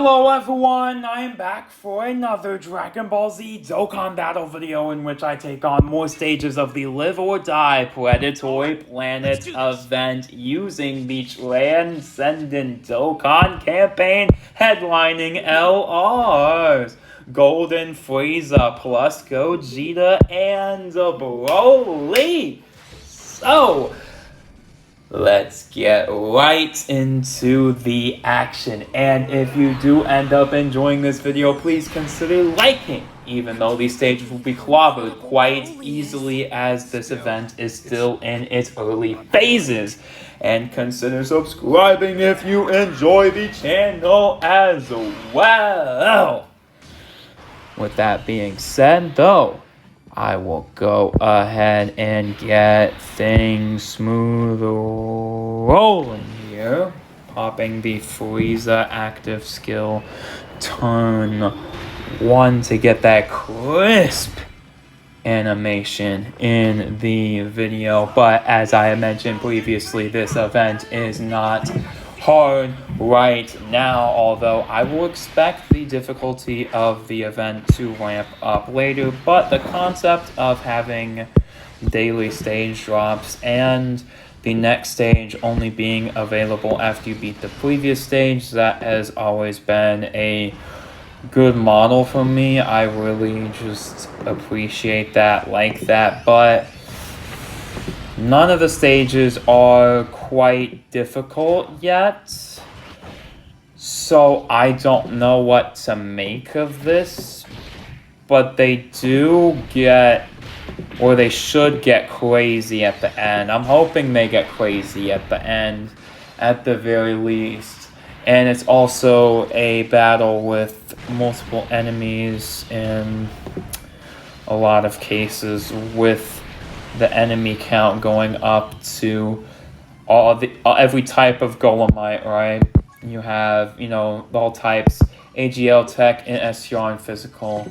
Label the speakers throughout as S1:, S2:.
S1: Hello everyone, I am back for another Dragon Ball Z Dokkan battle video in which I take on more stages of the Live or Die Predatory Planet event using the Transcendent Dokkan campaign headlining LRs. Golden Frieza plus Gogeta and Broly. So, let's get right into the action. And if you do end up enjoying this video, please consider liking, even though these stages will be clobbered quite easily as this event is still in its early phases. And consider subscribing if you enjoy the channel as well. With that being said, though, I will go ahead and get things smooth rolling here. Popping the Frieza active skill turn 1 to get that crisp animation in the video. But as I mentioned previously, this event is not hard right now, although I will expect the difficulty of the event to ramp up later. But the concept of having daily stage drops and the next stage only being available after you beat the previous stage, that has always been a good model for me. I really just appreciate that, like that. But none of the stages are quite difficult yet, so I don't know what to make of this, but they do get, or they should get crazy at the end. I'm hoping they get crazy at the end, at the very least. And it's also a battle with multiple enemies in a lot of cases, with the enemy count going up to every type of Golemite, right? You have, all types, AGL, Tech, and STR, and Physical.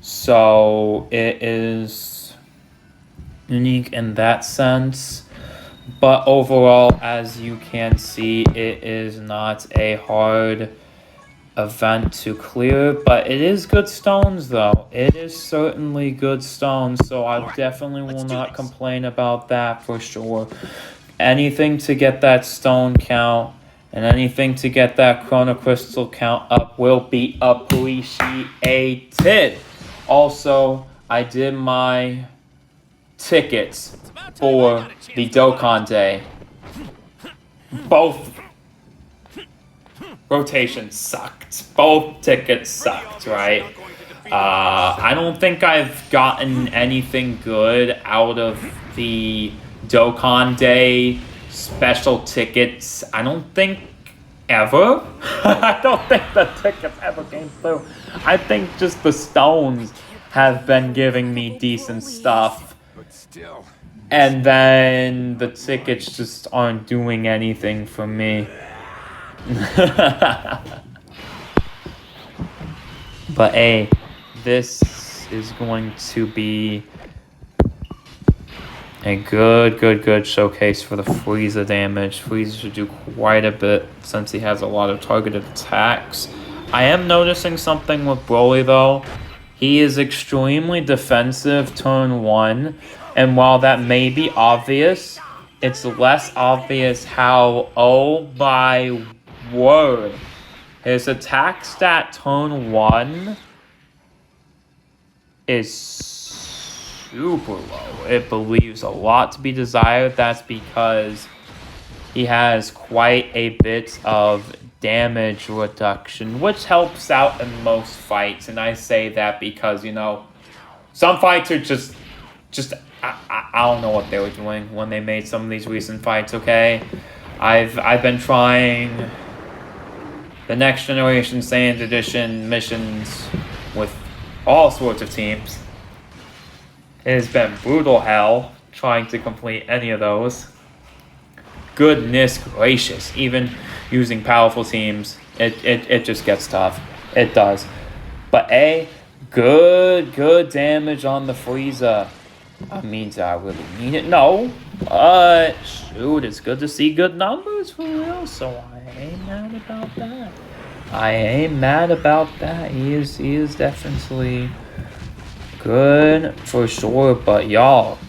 S1: So it is unique in that sense. But overall, as you can see, it is not a hard event to clear, but it is good stones, though. It is certainly good stones, so I definitely will not complain about that for sure. Anything to get that stone count and anything to get that Chrono Crystal count up will be appreciated. Also, I did my tickets for the Dokkan Day. Both rotations sucked. Both tickets sucked, right? I don't think I've gotten anything good out of the Dokkan Day special tickets. I don't think ever. I don't think the tickets ever came through. I think just the stones have been giving me decent stuff. And then the tickets just aren't doing anything for me. But hey, this is going to be a good showcase for the Frieza damage. Frieza should do quite a bit since he has a lot of targeted attacks. I am noticing something with Broly, though. He is extremely defensive turn 1, and while that may be obvious, it's less obvious how, oh my word, his attack stat turn 1 is super low. It leaves a lot to be desired. That's because he has quite a bit of damage reduction, which helps out in most fights. And I say that because, some fights are just I don't know what they were doing when they made some of these recent fights, okay? I've been trying the Next Generation Saiyan Edition missions with all sorts of teams. It has been brutal hell trying to complete any of those. Goodness gracious, even using powerful teams, it just gets tough. It does. But good damage on the Frieza. That means I really mean it. No, but shoot, it's good to see good numbers for real, so I ain't mad about that. I ain't mad about that. He is definitely good for sure, but y'all,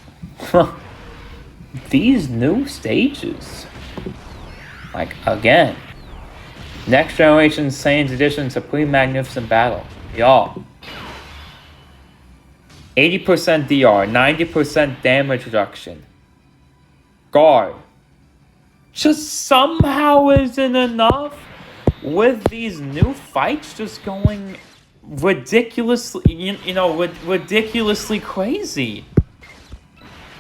S1: these new stages, like again, Next Generation Saiyans Edition Supreme Magnificent Battle, y'all. 80% DR, 90% damage reduction. Guard. Just somehow isn't enough with these new fights just going ridiculously, ridiculously crazy.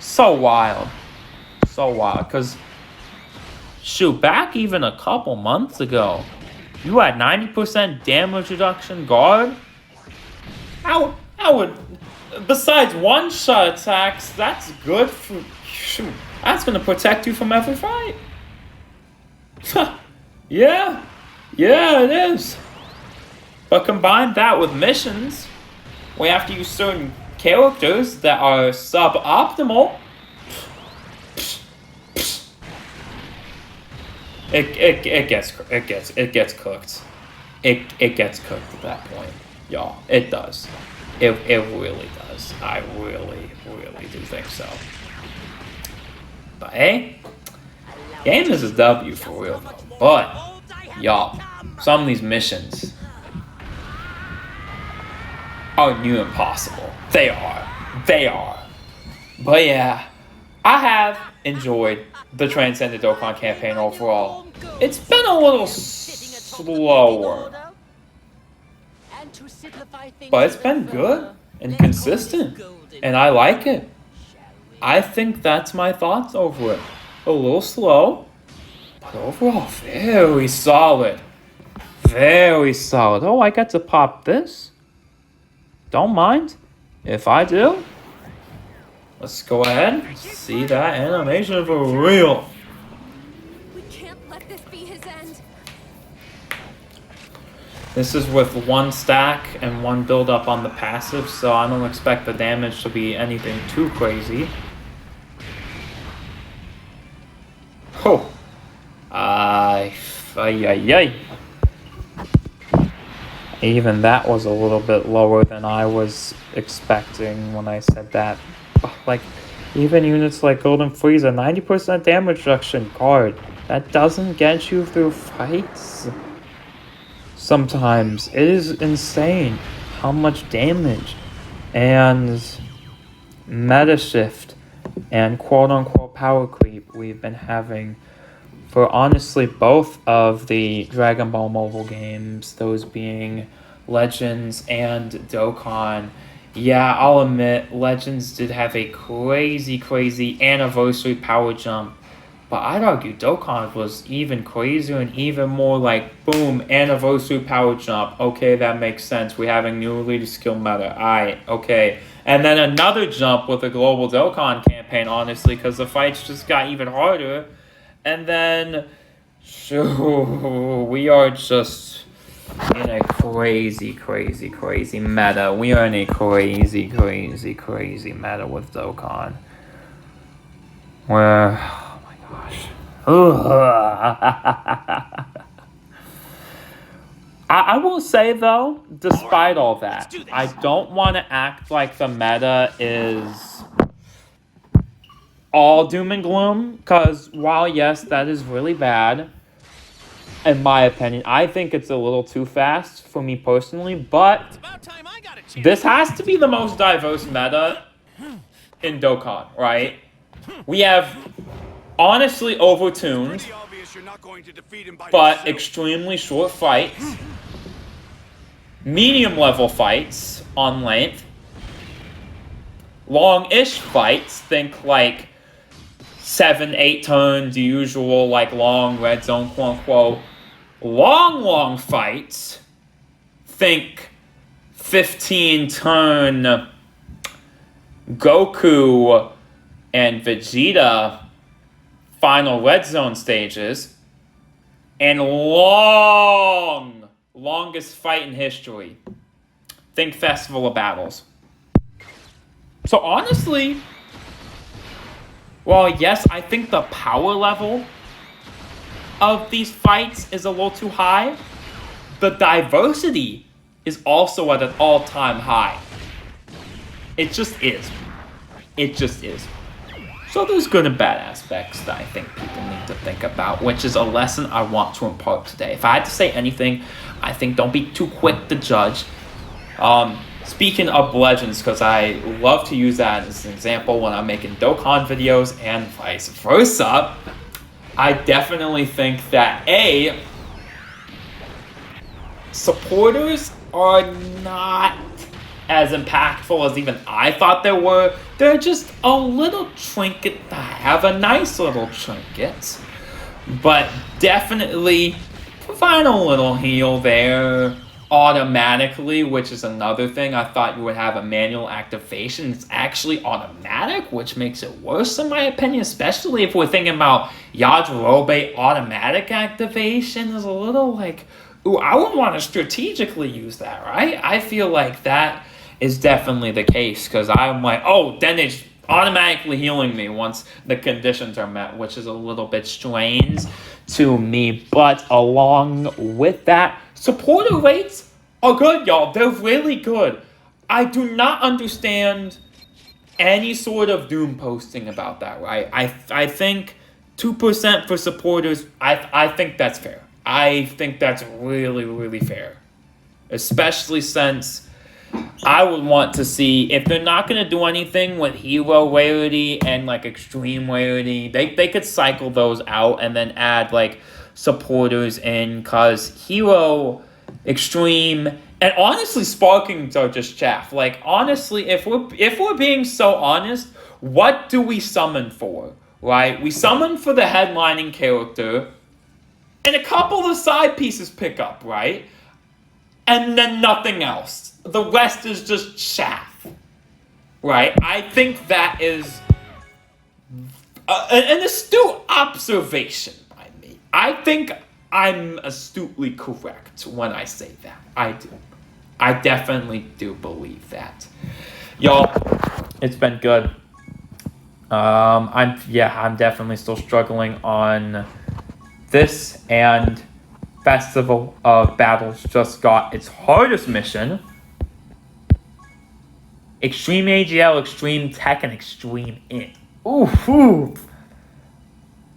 S1: So wild. So wild. Because, shoot, back even a couple months ago, you had 90% damage reduction guard. How would, besides one-shot attacks, that's good for, shoot, that's going to protect you from every fight. Yeah, it is. But combine that with missions, we have to use certain characters that are suboptimal. It gets cooked. It gets cooked at that point, y'all. It does. It really does. I really do think so. But hey, game is a W for real though. But y'all, some of these missions are near impossible. They are. But yeah, I have enjoyed the Transcendent Dokkan campaign overall. It's been a little slower, but it's been good and consistent, and I like it. I think that's my thoughts over it. A little slow, but overall very solid. Very solid. Oh, I got to pop this. Don't mind if I do. Let's go ahead and see that animation for real.
S2: We can't let this be his end.
S1: This is with one stack and one build up on the passive, so I don't expect the damage to be anything too crazy. Oh. Ay. Even that was a little bit lower than I was expecting when I said that. Like, even units like Golden Frieza, 90% damage reduction card. That doesn't get you through fights. Sometimes. It is insane how much damage and meta shift and quote-unquote power creep we've been having for honestly both of the Dragon Ball mobile games, those being Legends and Dokkan. Yeah, I'll admit, Legends did have a crazy anniversary power jump, but I'd argue Dokkan was even crazier and even more like, boom, anniversary power jump. Okay, that makes sense. We're having new leader skill meta. Aight, okay. And then another jump with the Global Dokkan campaign, honestly, because the fights just got even harder. And then, we are just in a crazy meta. We are in a crazy meta with Dokkan. Where, oh my gosh. I will say though, despite all that, I don't want to act like the meta is all doom and gloom, because while yes, that is really bad, in my opinion, I think it's a little too fast for me personally, but this has to be the most diverse meta in Dokkan, right? We have honestly overtuned, but extremely short fights, medium level fights on length, long-ish fights, think like 7-8 turns, the usual like long red zone quote unquote. Long fights, think 15 turn Goku and Vegeta final red zone stages, and longest fight in history, think Festival of Battles. So honestly, well, yes, I think the power level of these fights is a little too high, the diversity is also at an all-time high. It just is. It just is. So there's good and bad aspects that I think people need to think about, which is a lesson I want to impart today. If I had to say anything, I think don't be too quick to judge. Speaking of legends, because I love to use that as an example when I'm making Dokkan videos and vice versa, I definitely think that supporters are not as impactful as even I thought they were. They're just a little trinket to have, a nice little trinket. But definitely provide a little heal there automatically, which is another thing. I thought you would have a manual activation. It's actually automatic, which makes it worse in my opinion, especially if we're thinking about Yajirobe automatic activation is a little like, ooh, I would want to strategically use that, right? I feel like that is definitely the case, because I'm like, oh, then it's automatically healing me once the conditions are met, which is a little bit strange to me. But along with that, supporter rates are good, y'all. They're really good. I do not understand any sort of doom posting about that, right? I think 2% for supporters, I think that's fair. I think that's really, really fair. Especially since I would want to see, if they're not going to do anything with hero rarity and like extreme rarity, they could cycle those out and then add like supporters in, because hero, extreme, and honestly sparkings are just chaff. Like honestly, if we're being so honest, what do we summon for, right? We summon for the headlining character and a couple of side pieces pick up, right? And then nothing else. The rest is just chaff, right? I think that is an astute observation by me. I think I'm astutely correct when I say that. I do. I definitely do believe that. Y'all, it's been good. I'm definitely still struggling on this, and Festival of Battles just got its hardest mission. Extreme AGL, Extreme Tech, and Extreme Int. Ooh.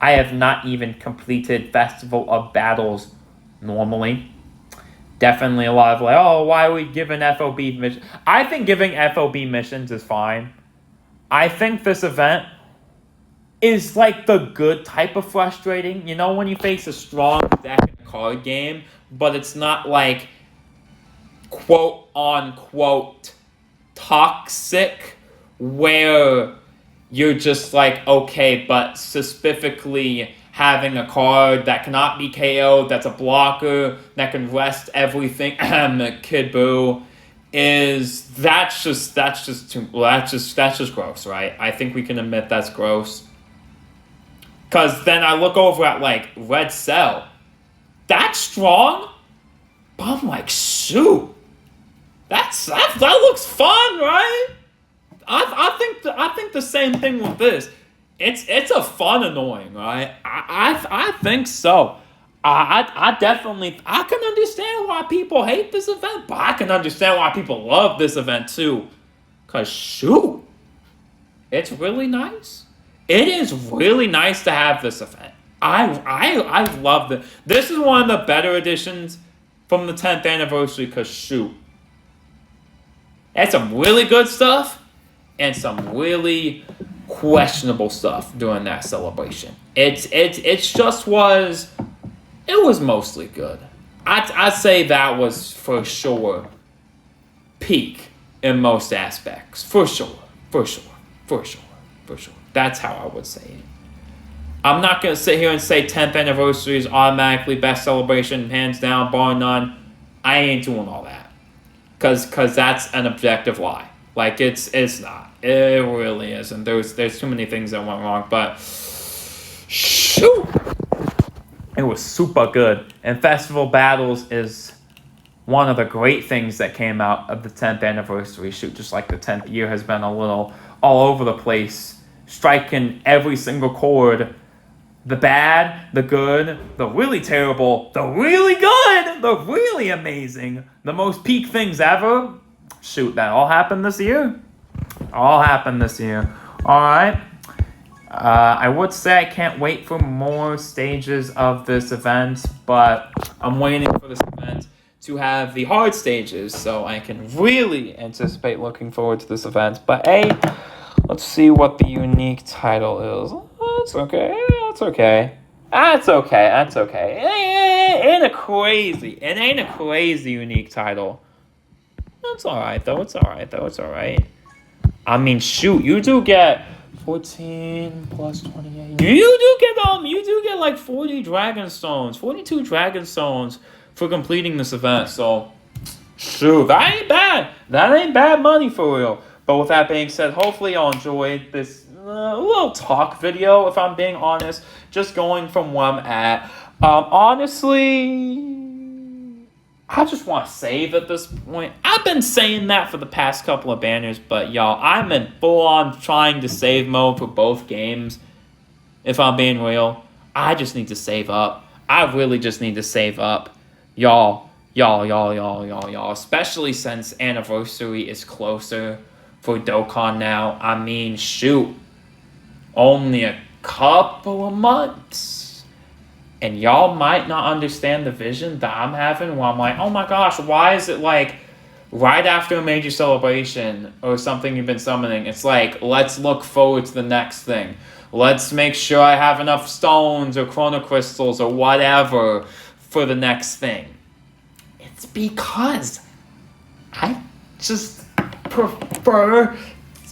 S1: I have not even completed Festival of Battles normally. Definitely a lot of like, oh, why are we giving FOB missions? I think giving FOB missions is fine. I think this event is like the good type of frustrating. You know, when you face a strong deck in a card game, but it's not like quote unquote toxic, where you're just like, okay, but specifically having a card that cannot be KO'd, that's a blocker, that can rest everything, Kid Buu, that's just gross, right? I think we can admit that's gross. Because then I look over at, like, Red Cell. That's strong? But I'm like, shoot. That looks fun, right? I think the same thing with this. It's a fun annoying, right? I think so. I definitely, I can understand why people hate this event, but I can understand why people love this event too. Because shoot, it's really nice. It is really nice to have this event. I love it. This is one of the better editions from the 10th anniversary, because shoot, that's some really good stuff and some really questionable stuff during that celebration. It was mostly good. I'd say that was for sure peak in most aspects. For sure. That's how I would say it. I'm not going to sit here and say 10th anniversary is automatically best celebration, hands down, bar none. I ain't doing all that. Because that's an objective lie. Like, it's not. It really isn't. There's too many things that went wrong. But, shoot! It was super good. And Festival Battles is one of the great things that came out of the 10th anniversary shoot. Just like the 10th year has been a little all over the place, striking every single chord. The bad, the good, the really terrible, the really good, then the really amazing, the most peak things ever. Shoot, that all happened this year? All happened this year. Alright. I would say I can't wait for more stages of this event, but I'm waiting for this event to have the hard stages so I can really anticipate looking forward to this event. But hey, let's see what the unique title is. That's okay. That's okay. That's okay. That's okay. It ain't a crazy unique title. It's alright though. It's alright. I mean, shoot, you do get 14 plus 28. You do get like 42 Dragon Stones for completing this event. So, shoot, that ain't bad. That ain't bad money for real. But with that being said, hopefully y'all enjoyed this little talk video, if I'm being honest. Just going from where I'm at. Honestly, I just want to save at this point. I've been saying that for the past couple of banners, but y'all, I'm in full-on trying to save mode for both games. If I'm being real, I just need to save up. I really just need to save up. Y'all. Especially since anniversary is closer for Dokkan now. I mean, shoot. Only a couple of months. And y'all might not understand the vision that I'm having where I'm like, oh my gosh, why is it like right after a major celebration or something you've been summoning? It's like, let's look forward to the next thing. Let's make sure I have enough stones or chrono crystals or whatever for the next thing. It's because I just prefer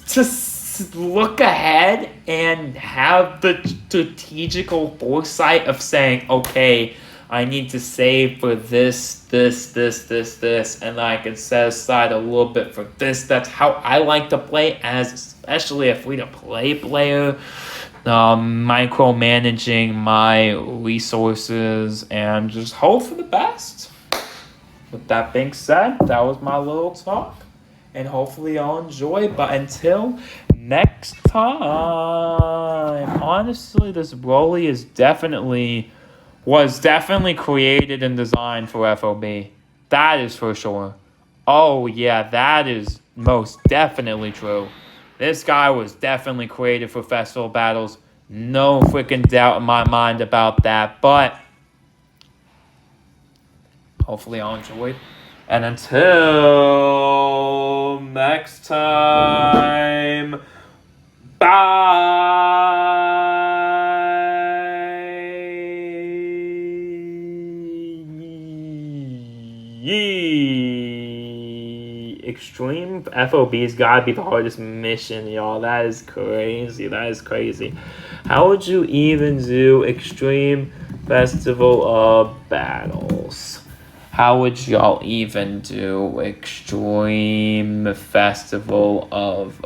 S1: to look ahead and have the strategical foresight of saying, okay, I need to save for this, and I can set aside a little bit for this. That's how I like to play, as especially a free-to-play player, micromanaging my resources and just hope for the best. With that being said, that was my little talk, and hopefully y'all enjoy. But until next time, honestly, this Broly was definitely created and designed for FOB. That is for sure. Oh yeah, that is most definitely true. This guy was definitely created for festival battles. No freaking doubt in my mind about that. But hopefully y'all enjoyed. And until next time, Extreme FOB's gotta be the hardest mission, y'all. That is crazy. How would you even do Extreme Festival of Battles? How would y'all even do Extreme Festival of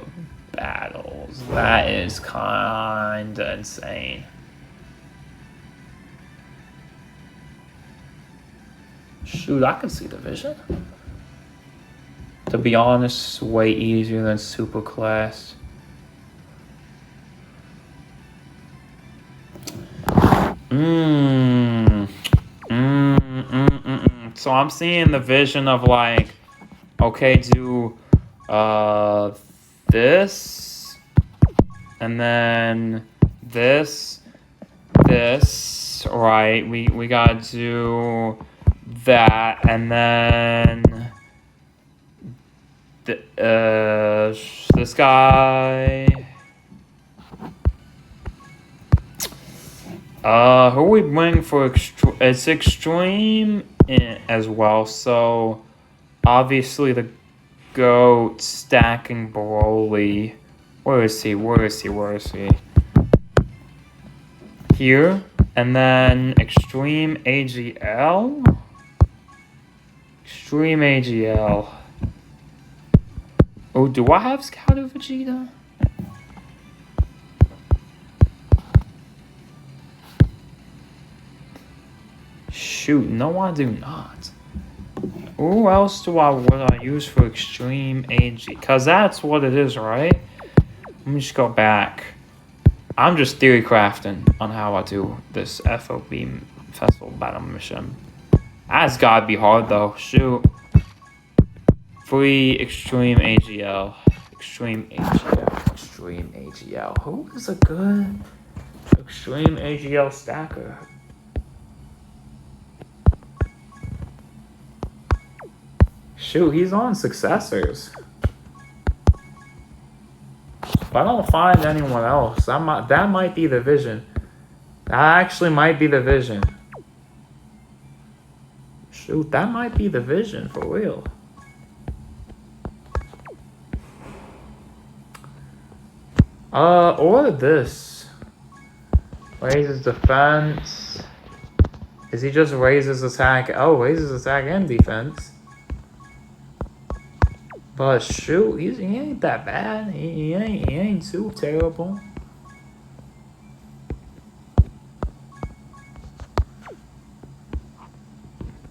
S1: Battles? That is kinda insane. Shoot, I can see the vision. To be honest, way easier than Super Class. So I'm seeing the vision of like, okay, do this, and then this, right? We gotta do that, and then this guy. Who are we bringing for it's extreme as well, so obviously the GOAT stacking Broly. Where is he? Here, and then Extreme AGL. Oh, do I have Scouter Vegeta? Shoot, no, I do not. Who else would I use for Extreme AG? Because that's what it is, right? Let me just go back. I'm just theory crafting on how I do this FOB Festival Battle Mission. That's gotta be hard though. Shoot. Free Extreme AGL. Extreme AGL. Extreme AGL. Who is a good Extreme AGL stacker? Shoot, he's on Successors. But I don't find anyone else. That might be the vision. That actually might be the vision. Shoot, that might be the vision for real. Or this. Raises defense. Is he just raises attack? Oh, raises attack and defense. But shoot, he ain't that bad. He ain't too terrible.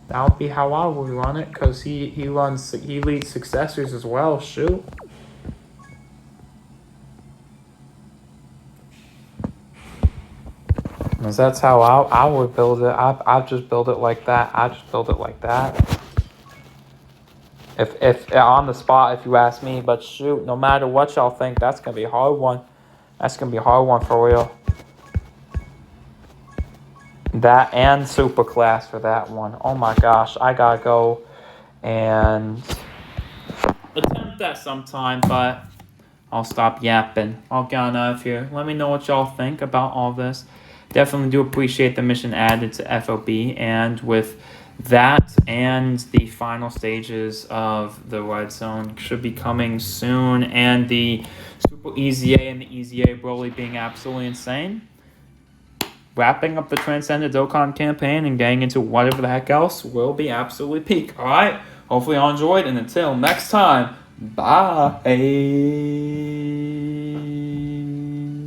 S1: That would be how I would run it, cause he leads Successors as well. Shoot. Cause that's how I would build it. I just build it like that. I just build it like that. If on the spot, if you ask me, but shoot, no matter what y'all think, that's gonna be a hard one. That's gonna be a hard one for real. That and super class for that one. Oh my gosh, I gotta go and attempt that sometime, but I'll stop yapping. I'll get on out of here. Let me know what y'all think about all this. Definitely do appreciate the mission added to FOB, and with that and the final stages of the Red Zone should be coming soon, and the Super Easy A and the Easy A Broly being absolutely insane. Wrapping up the Transcendent Dokkan campaign and getting into whatever the heck else will be absolutely peak. Alright? Hopefully y'all enjoyed, and until next time, bye.